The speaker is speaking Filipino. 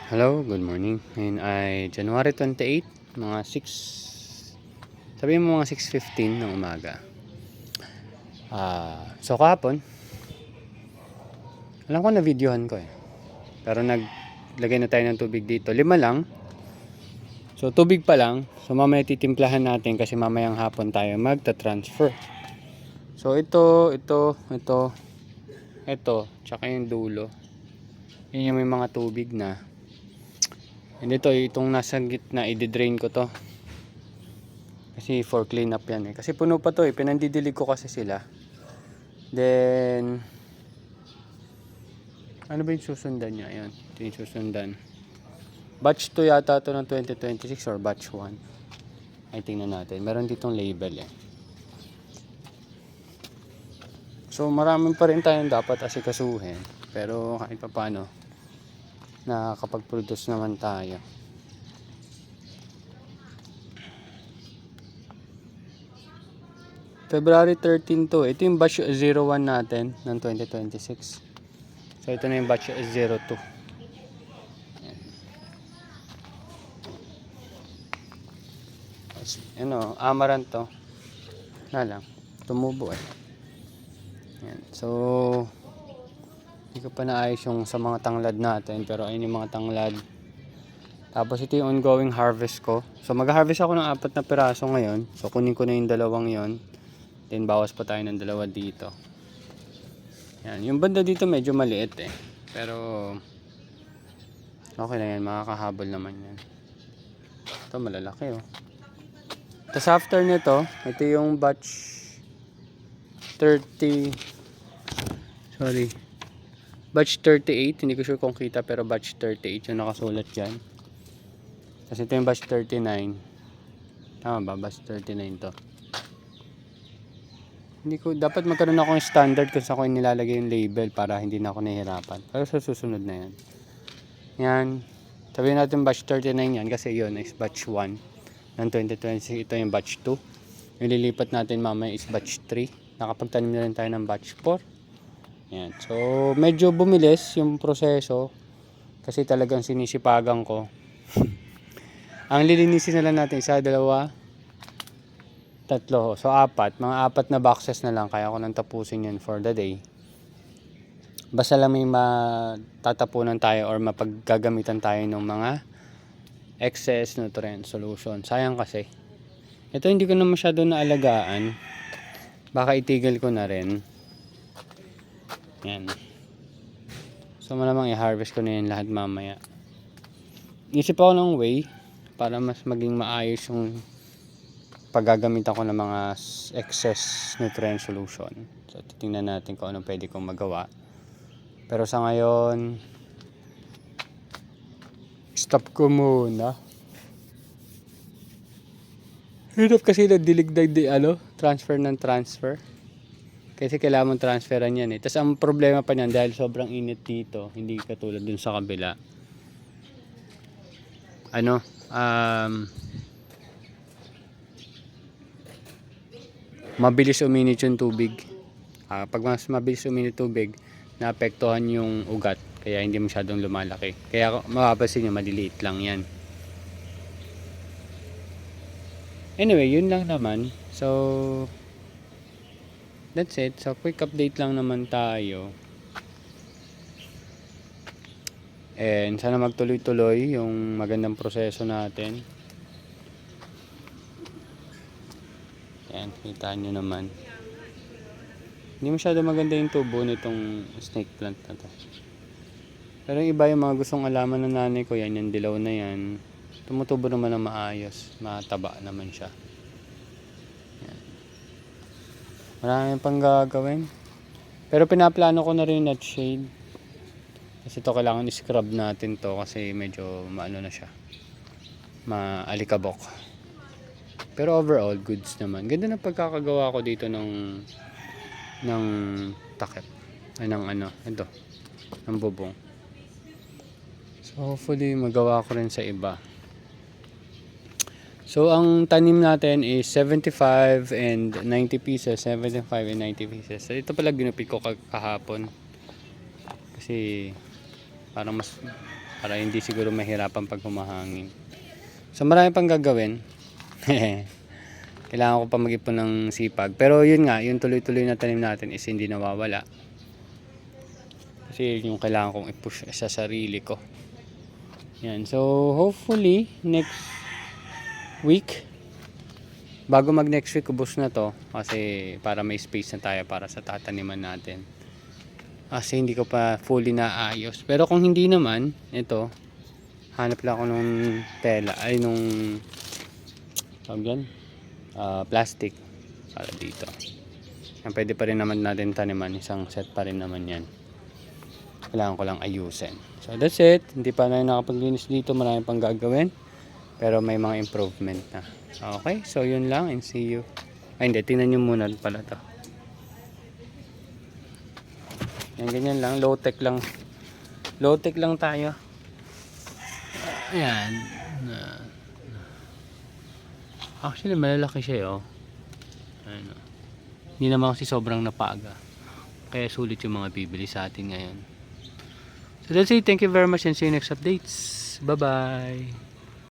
Hello, good morning. Ngayon ay January 28, mga 6, sabihin mo mga 6:15 ng umaga. So kahapon, alam ko na videohan ko eh. Pero naglagay na tayo ng tubig dito. 5 lang. So tubig pa lang. So mamaya titimplahan natin kasi mamayang hapon tayo magta-transfer. So ito, tsaka yung dulo. Yun yung may mga tubig na. And ito, itong nasa gitna, i-drain ko to. Kasi for clean up yan eh. Kasi puno pa to eh. Pinandidilig ko kasi sila. Then, ano ba yung susundan niya? Ayan, ito yung susundan. Batch 2 yata to ng 2026 or batch 1. Ay, tingnan natin. Meron ditong label eh. So, maraming pa rin tayong dapat asikasuhin. Pero kahit pa paano, nakakapag-produce naman tayo. February 13 to. Ito yung batch 01 natin ng 2026. So ito na yung batch 02. Ano, amaranth to. Na lang. Tumubo eh. Yan. So hindi ko pa naayos yung sa mga tanglad natin. Pero ayun yung mga tanglad. Tapos ito yung ongoing harvest ko. So mag-harvest ako ng 4 na piraso ngayon. So kunin ko na yung 2 yon. Then bawas pa tayo ng 2 dito. Yan. Yung banda dito medyo maliit eh. Pero okay na yan. Makakahabol naman yan. Ito malalaki oh. Tapos after nito, ito yung batch 30. Sorry. Batch 38. Hindi ko sure kung kita pero batch 38 yung nakasulat dyan. Tapos ito yung batch 39. Tama ba? Batch 39 to. Hindi ko, dapat magkaroon akong standard kung saan ko nilalagay yung label para hindi na ako nahihirapan. Pero sa susunod na yan. Yan. Sabihin natin batch 39 yan kasi yun is batch 1 ng 2026. Ito yung batch 2. Yung lilipat natin mamaya is batch 3. Nakapagtanim na rin tayo ng batch 4. Yan. So, medyo bumilis yung proseso kasi talagang sinisipagan ko. Ang lilinisin na lang natin, 1, 2, 3. So, 4. Mga 4 na boxes na lang. Kaya ko nang tapusin yan for the day. Basta lang may matatapunan tayo or mapaggagamitan tayo ng mga excess nutrient solution. Sayang kasi. Ito hindi ko na masyado naalagaan. Baka itigil ko na rin. Yan. So malamang i-harvest ko na yan lahat mamaya. Isip ako ng way para mas maging maayos yung paggagamitan ko ng mga excess nutrient solution. So titingnan natin kung anong pwede kong magawa. Pero sa ngayon, stop ko muna. Hirap kasi na-dilig transfer ng transfer. Kasi kailangan mong transferan yan eh. Tapos ang problema pa niyan dahil sobrang init dito, hindi katulad dun sa kabila. Mabilis uminit yung tubig. Pag mas mabilis uminit tubig, naapektuhan yung ugat. Kaya hindi masyadong lumalaki. Kaya mapapansin nyo, maliliit lang yan. Anyway, yun lang naman. So, that's it. So, quick update lang naman tayo. And sana magtuloy-tuloy yung magandang proseso natin. Ayan, kita nyo naman. Hindi masyado maganda yung tubo nitong snake plant na to. Pero yung iba yung mga gustong alaman ng nanay ko, yan, yung dilaw na yan. Tumutubo naman ng maayos. Mataba naman siya. Yan. Marami pang gagawin. Pero pinaplano ko na rin yung nutshade. Kasi ito kailangan i-scrub natin to kasi medyo maano na siya. Maalikabok. Pero overall, goods naman. Ganda ng pagkakagawa ko dito ng takip. Ay, ito. Ng bubong. So, hopefully, magawa ko rin sa iba. So, ang tanim natin is 75 and 90 pieces. 75 and 90 pieces. So, ito pala ginupit ko kahapon. Kasi, parang mas para hindi siguro mahirapan pag humahangin. So marami pang gagawin. Kailangan ko pa mag-ipon ng sipag. Pero yun nga, yung tuloy-tuloy na tanim natin is hindi nawawala. Kasi yung kailangan kong i-push sa sarili ko. Yan. So hopefully next week, bago mag next week ubos na to, kasi para may space na tayo para sa tataniman natin. Kasi hindi ko pa fully naayos. Pero kung hindi naman, ito, hanap lang ako nung tela, ay nung plastic para dito. Yan, pwede pa rin naman natin taniman, isang set pa rin naman yan. Kailangan ko lang ayusin. So that's it. Hindi pa na nakapaglinis dito, marami pang gagawin, pero may mga improvement na. Okay, so yun lang and see you. Ay hindi, tingnan nyo muna pala to. Yan, ganyan lang, low tech lang. Low tech lang tayo. Ayan. Actually, malalaki siya, oh. Ano. Hindi naman kasi sobrang napaga. Kaya sulit yung mga bibili sa atin ngayon. So that's it. Thank you very much and see you next updates. Bye-bye.